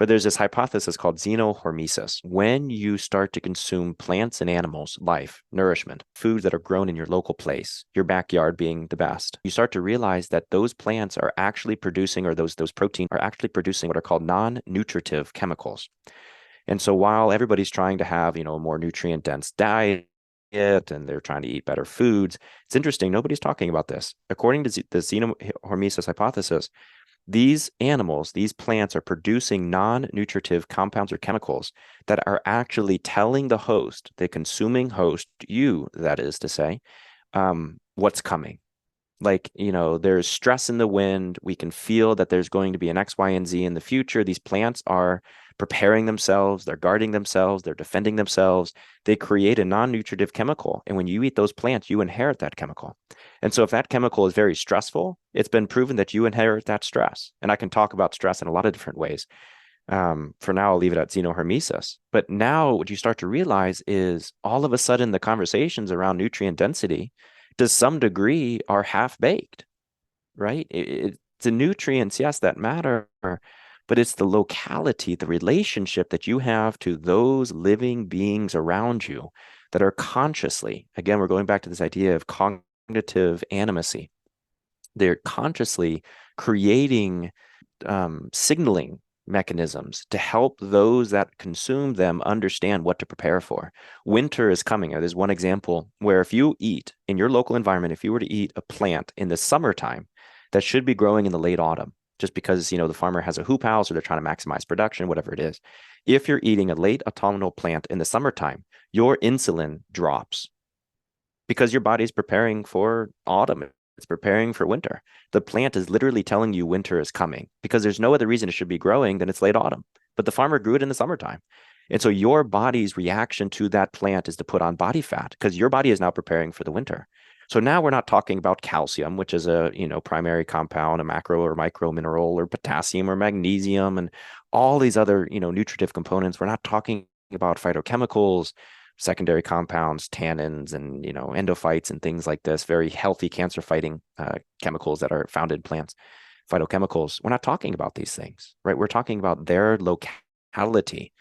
But there's this hypothesis called Xeno-Hormisis. When you start to consume plants and animals, life, nourishment, foods that are grown in your local place, your backyard being the best, you start to realize that those plants are actually producing, or those proteins are actually producing what are called non-nutritive chemicals. And so while everybody's trying to have, a more nutrient dense diet, and they're trying to eat better foods, it's interesting. Nobody's talking about this. According to the Xeno-Hormesis hypothesis, these animals, these plants are producing non-nutritive compounds or chemicals that are actually telling the host, the consuming host, you, that is to say, what's coming. Like, there's stress in the wind. We can feel that there's going to be an X, Y, and Z in the future. These plants are preparing themselves, they're guarding themselves, they're defending themselves. They create a non-nutritive chemical. And when you eat those plants, you inherit that chemical. And so if that chemical is very stressful, it's been proven that you inherit that stress. And I can talk about stress in a lot of different ways. For now, I'll leave it at Xeno-Hormesis. But now what you start to realize is all of a sudden the conversations around nutrient density, to some degree, are half-baked, right? It's the nutrients, yes, that matter, but it's the locality, the relationship that you have to those living beings around you that are consciously, again, we're going back to this idea of cognitive animacy. They're consciously creating signaling mechanisms to help those that consume them understand what to prepare for. Winter is coming. There's one example where if you eat in your local environment, if you were to eat a plant in the summertime that should be growing in the late autumn, just because, the farmer has a hoop house or they're trying to maximize production, whatever it is. If you're eating a late autumnal plant in the summertime, your insulin drops because your body's preparing for autumn. It's preparing for winter. The plant is literally telling you winter is coming because there's no other reason it should be growing than it's late autumn. But the farmer grew it in the summertime. And so your body's reaction to that plant is to put on body fat because your body is now preparing for the winter. So now we're not talking about calcium, which is a, primary compound, a macro or micro mineral, or potassium or magnesium and all these other, nutritive components. We're not talking about phytochemicals, secondary compounds, tannins, and, endophytes and things like this, very healthy cancer fighting chemicals that are found in plants, phytochemicals. We're not talking about these things, right? We're talking about their locality,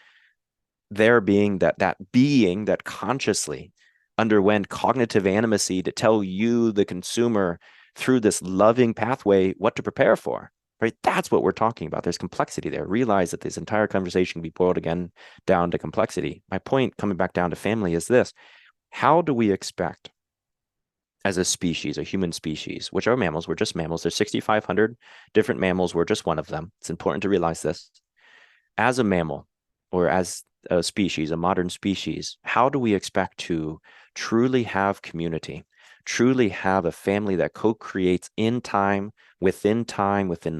their being that being that consciously underwent cognitive animacy to tell you, the consumer, through this loving pathway, what to prepare for, right? That's what we're talking about. There's complexity there. Realize that this entire conversation can be boiled again down to complexity. My point, coming back down to family, is this. How do we expect, as a species, a human species, which are mammals, we're just mammals. There's 6,500 different mammals. We're just one of them. It's important to realize this. As a mammal, or as a species, a modern species, how do we expect to truly have community, truly have a family that co-creates in time, within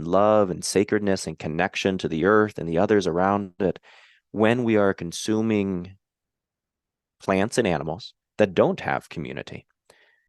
love and sacredness and connection to the earth and the others around it, when we are consuming plants and animals that don't have community?